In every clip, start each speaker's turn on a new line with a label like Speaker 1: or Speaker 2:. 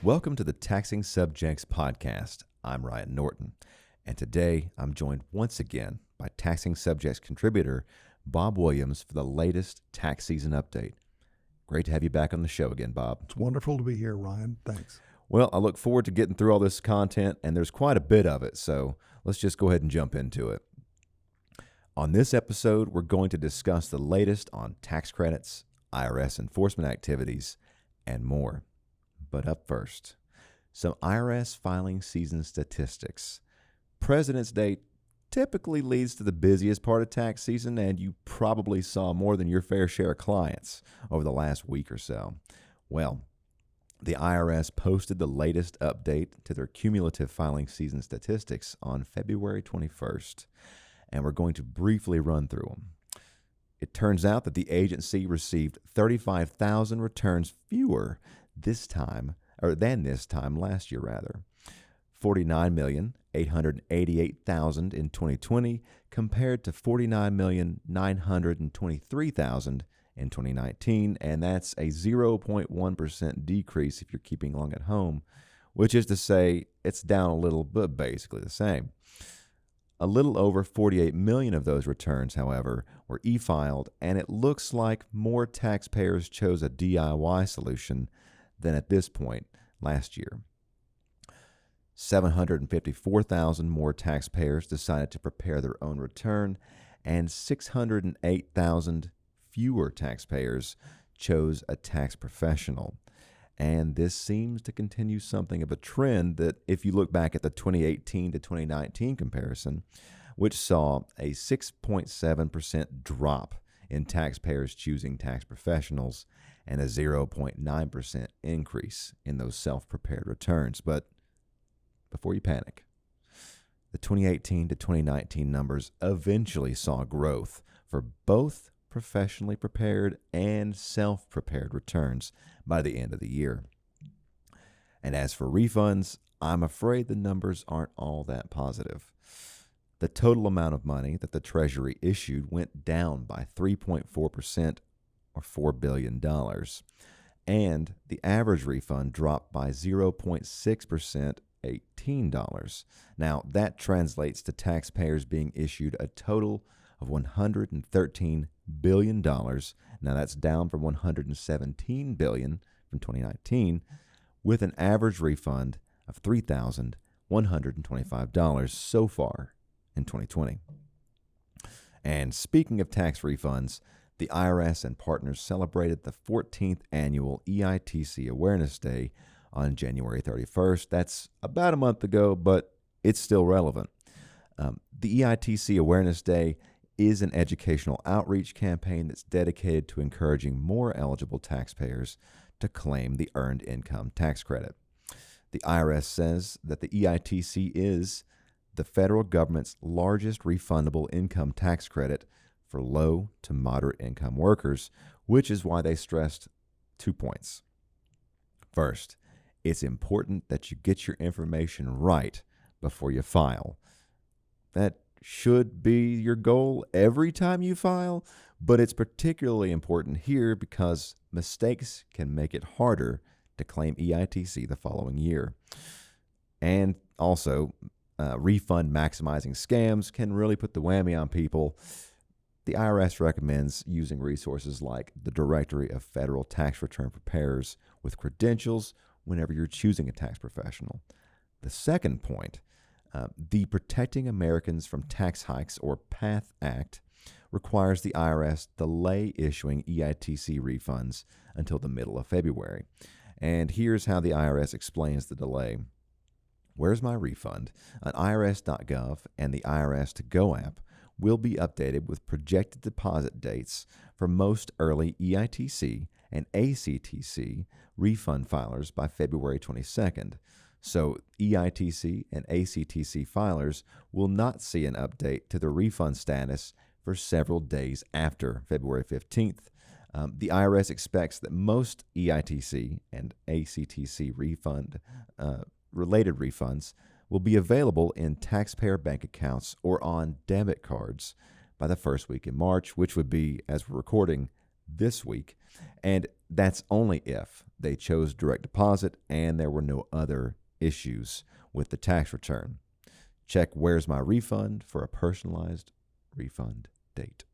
Speaker 1: Welcome to the Taxing Subjects Podcast. I'm Ryan Norton, and today I'm joined once again by Taxing Subjects contributor Bob Williams for the latest tax season update. Great to have you back on the show again, Bob.
Speaker 2: It's wonderful to be here, Ryan. Thanks.
Speaker 1: Well, I look forward to getting through all this content, and there's quite a bit of it, so let's just go ahead and jump into it. On this episode, we're going to discuss the latest on tax credits, IRS enforcement activities, and more. But up first, some IRS filing season statistics. President's Day typically leads to the busiest part of tax season, and you probably saw more than your fair share of clients over the last week or so. Well, the IRS posted the latest update to their cumulative filing season statistics on February 21st, and we're going to briefly run through them. It turns out that the agency received 35,000 returns fewer this time last year, 49,888,000 in 2020 compared to 49,923,000 in 2019, and that's a 0.1% decrease if you're keeping along at home, which is to say it's down a little, but basically the same. A little over 48 million of those returns, however, were e-filed, and it looks like more taxpayers chose a DIY solution than at this point last year. 754,000 more taxpayers decided to prepare their own return, and 608,000 fewer taxpayers chose a tax professional. And this seems to continue something of a trend that if you look back at the 2018 to 2019 comparison, which saw a 6.7% drop in taxpayers choosing tax professionals and a 0.9% increase in those self-prepared returns. But before you panic, the 2018 to 2019 numbers eventually saw growth for both professionally prepared and self-prepared returns by the end of the year. And as for refunds, I'm afraid the numbers aren't all that positive. The total amount of money that the Treasury issued went down by 3.4%, or $4 billion, and the average refund dropped by 0.6%, $18. Now, that translates to taxpayers being issued a total of $113 billion. Now, that's down from $117 billion from 2019, with an average refund of $3,125 so far in 2020. And speaking of tax refunds, the IRS and partners celebrated the 14th annual Eitc Awareness Day on January 31st. That's about a month ago, but it's still relevant. The Eitc Awareness Day is an educational outreach campaign that's dedicated to encouraging more eligible taxpayers to claim the Earned Income Tax Credit. The IRS says that the Eitc is the federal government's largest refundable income tax credit for low to moderate income workers, which is why they stressed 2 points. First, it's important that you get your information right before you file. That should be your goal every time you file, but it's particularly important here because mistakes can make it harder to claim EITC the following year. And also, refund maximizing scams can really put the whammy on people. The IRS recommends using resources like the Directory of Federal Tax Return Preparers with credentials whenever you're choosing a tax professional. The second point, the Protecting Americans from Tax Hikes, or PATH Act, requires the IRS delay issuing EITC refunds until the middle of February. And here's how the IRS explains the delay. Where's My Refund? On IRS.gov and the IRS To Go app will be updated with projected deposit dates for most early EITC and ACTC refund filers by February 22nd. So EITC and ACTC filers will not see an update to the refund status for several days after February 15th. The IRS expects that most EITC and ACTC related refunds will be available in taxpayer bank accounts or on debit cards by the first week in March, which would be, as we're recording, this week. And that's only if they chose direct deposit and there were no other issues with the tax return. Check Where's My Refund for a personalized refund date.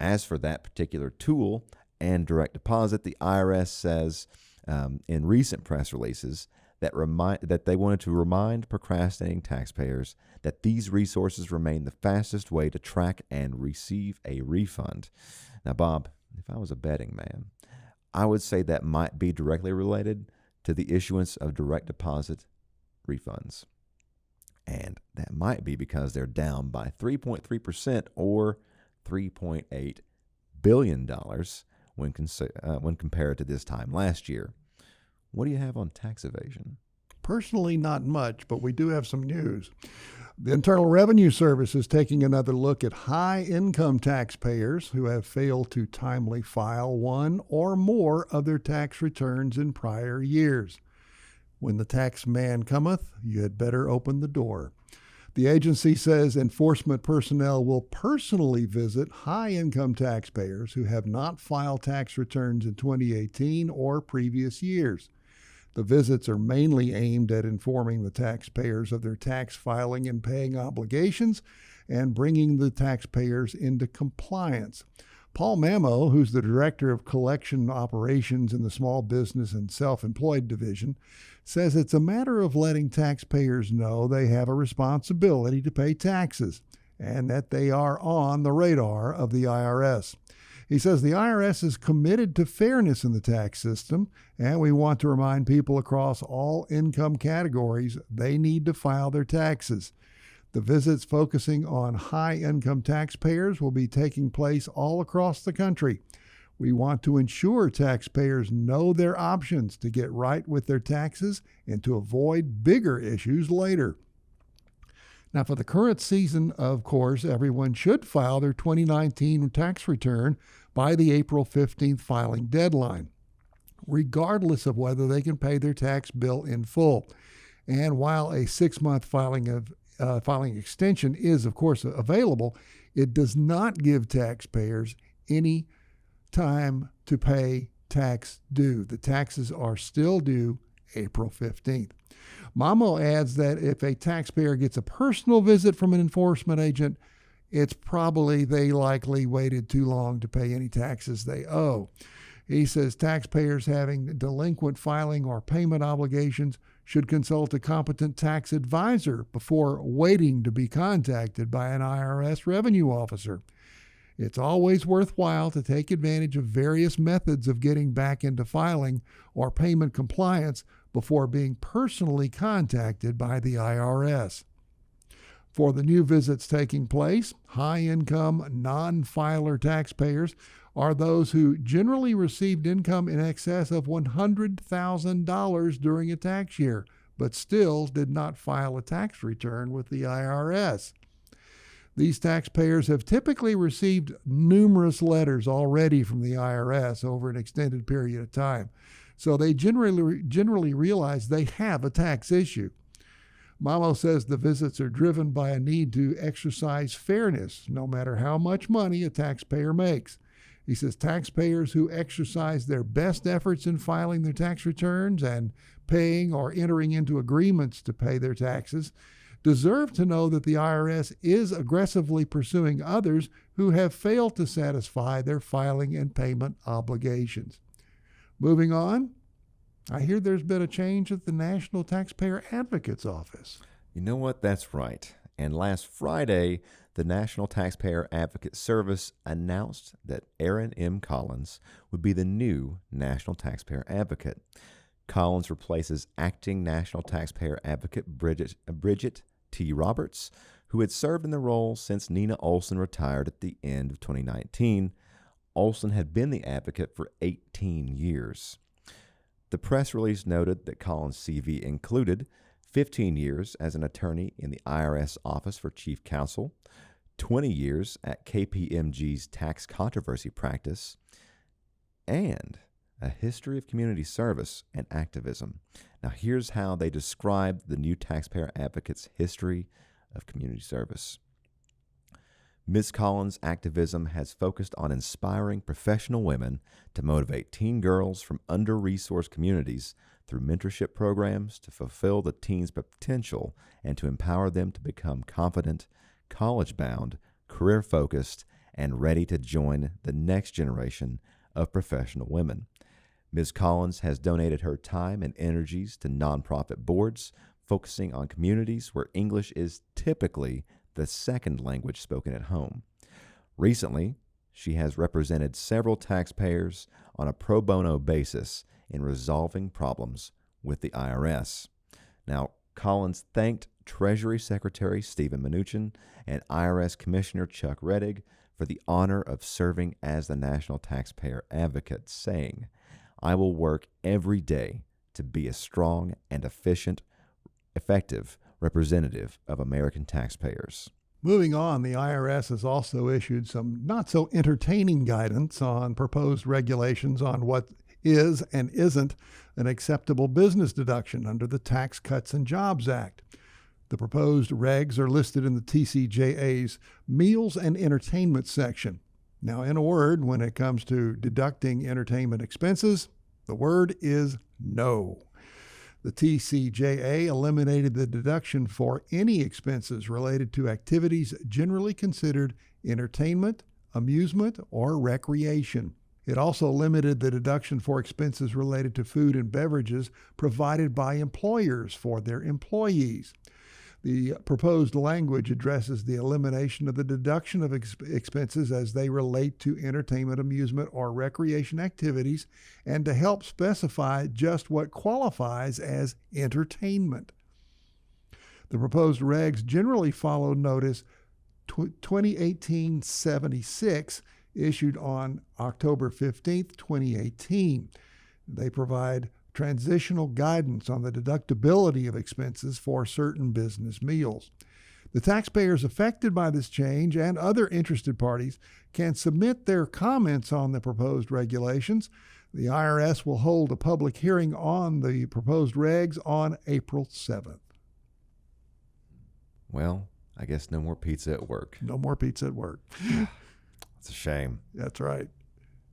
Speaker 1: As for that particular tool and direct deposit, the IRS says in recent press releases that they wanted to remind procrastinating taxpayers that these resources remain the fastest way to track and receive a refund. Now, Bob, if I was a betting man, I would say that might be directly related to the issuance of direct deposit refunds. And that might be because they're down by 3.3% or $3.8 billion when compared to this time last year. What do you have on tax evasion?
Speaker 2: Personally, not much, but we do have some news. The Internal Revenue Service is taking another look at high-income taxpayers who have failed to timely file one or more of their tax returns in prior years. When the tax man cometh, you had better open the door. The agency says enforcement personnel will personally visit high-income taxpayers who have not filed tax returns in 2018 or previous years. The visits are mainly aimed at informing the taxpayers of their tax filing and paying obligations and bringing the taxpayers into compliance. Paul Mamo, who's the Director of Collection Operations in the Small Business and Self-Employed Division, says it's a matter of letting taxpayers know they have a responsibility to pay taxes and that they are on the radar of the IRS. He says the IRS is committed to fairness in the tax system, and we want to remind people across all income categories they need to file their taxes. The visits focusing on high-income taxpayers will be taking place all across the country. We want to ensure taxpayers know their options to get right with their taxes and to avoid bigger issues later. Now, for the current season, of course, everyone should file their 2019 tax return by the April 15th filing deadline, regardless of whether they can pay their tax bill in full. And while a 6-month filing extension is, of course, available, it does not give taxpayers any time to pay tax due. The taxes are still due April 15th. Mamo adds that if a taxpayer gets a personal visit from an enforcement agent, it's probably they likely waited too long to pay any taxes they owe. He says taxpayers having delinquent filing or payment obligations should consult a competent tax advisor before waiting to be contacted by an IRS revenue officer. It's always worthwhile to take advantage of various methods of getting back into filing or payment compliance before being personally contacted by the IRS. For the new visits taking place, high-income, non-filer taxpayers are those who generally received income in excess of $100,000 during a tax year, but still did not file a tax return with the IRS. These taxpayers have typically received numerous letters already from the IRS over an extended period of time, so they generally realize they have a tax issue. Mamo says the visits are driven by a need to exercise fairness, no matter how much money a taxpayer makes. He says taxpayers who exercise their best efforts in filing their tax returns and paying or entering into agreements to pay their taxes deserve to know that the IRS is aggressively pursuing others who have failed to satisfy their filing and payment obligations. Moving on, I hear there's been a change at the National Taxpayer Advocate's Office.
Speaker 1: You know what? That's right. And last Friday, the National Taxpayer Advocate Service announced that Aaron M. Collins would be the new National Taxpayer Advocate. Collins replaces acting National Taxpayer Advocate Bridget T. Roberts, who had served in the role since Nina Olson retired at the end of 2019. Olson had been the advocate for 18 years. The press release noted that Collins' CV included 15 years as an attorney in the IRS Office for Chief Counsel, 20 years at KPMG's tax controversy practice, and a history of community service and activism. Now, here's how they describe the new taxpayer advocate's history of community service. Ms. Collins' activism has focused on inspiring professional women to motivate teen girls from under-resourced communities through mentorship programs to fulfill the teens' potential and to empower them to become confident, college-bound, career-focused, and ready to join the next generation of professional women. Ms. Collins has donated her time and energies to nonprofit boards, focusing on communities where English is typically the second language spoken at home. Recently, she has represented several taxpayers on a pro bono basis in resolving problems with the IRS. Now, Collins thanked Treasury Secretary Stephen Mnuchin and IRS Commissioner Chuck Rettig for the honor of serving as the National Taxpayer Advocate, saying, "I will work every day to be a strong and effective representative of American taxpayers."
Speaker 2: Moving on, the IRS has also issued some not so entertaining guidance on proposed regulations on what is and isn't an acceptable business deduction under the Tax Cuts and Jobs Act. The proposed regs are listed in the TCJA's Meals and Entertainment section. Now, in a word, when it comes to deducting entertainment expenses, the word is no. The TCJA eliminated the deduction for any expenses related to activities generally considered entertainment, amusement, or recreation. It also limited the deduction for expenses related to food and beverages provided by employers for their employees. The proposed language addresses the elimination of the deduction of expenses as they relate to entertainment, amusement, or recreation activities, and to help specify just what qualifies as entertainment. The proposed regs generally follow Notice 2018-76, issued on October 15, 2018. They provide transitional guidance on the deductibility of expenses for certain business meals. The taxpayers affected by this change and other interested parties can submit their comments on the proposed regulations. The IRS will hold a public hearing on the proposed regs on April 7th.
Speaker 1: Well, I guess no more pizza at work.
Speaker 2: No more pizza at work.
Speaker 1: It's a shame.
Speaker 2: That's right.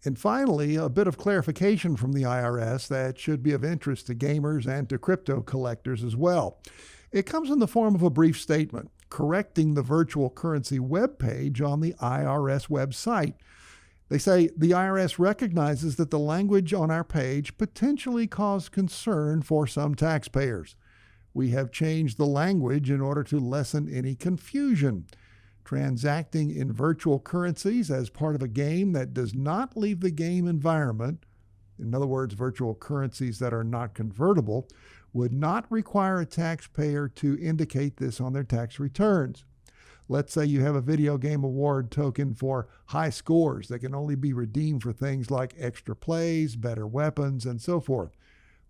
Speaker 2: And finally, a bit of clarification from the IRS that should be of interest to gamers and to crypto collectors as well. It comes in the form of a brief statement correcting the virtual currency webpage on the IRS website. They say the IRS recognizes that the language on our page potentially caused concern for some taxpayers. We have changed the language in order to lessen any confusion. Transacting in virtual currencies as part of a game that does not leave the game environment, in other words, virtual currencies that are not convertible, would not require a taxpayer to indicate this on their tax returns. Let's say you have a video game award token for high scores that can only be redeemed for things like extra plays, better weapons, and so forth.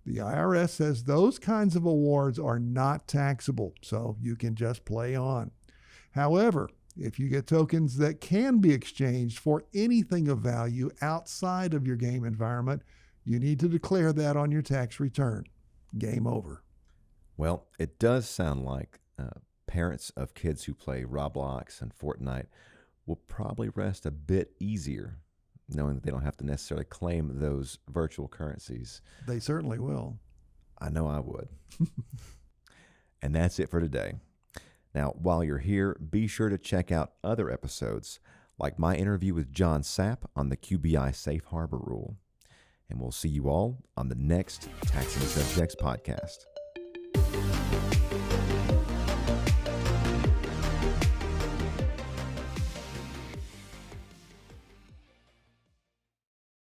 Speaker 2: The IRS says those kinds of awards are not taxable, so you can just play on. However, if you get tokens that can be exchanged for anything of value outside of your game environment, you need to declare that on your tax return. Game over.
Speaker 1: Well, it does sound like parents of kids who play Roblox and Fortnite will probably rest a bit easier knowing that they don't have to necessarily claim those virtual currencies.
Speaker 2: They certainly will.
Speaker 1: I know I would. And that's it for today. Now, while you're here, be sure to check out other episodes, like my interview with John Sapp on the QBI Safe Harbor Rule. And we'll see you all on the next Taxing Subjects podcast.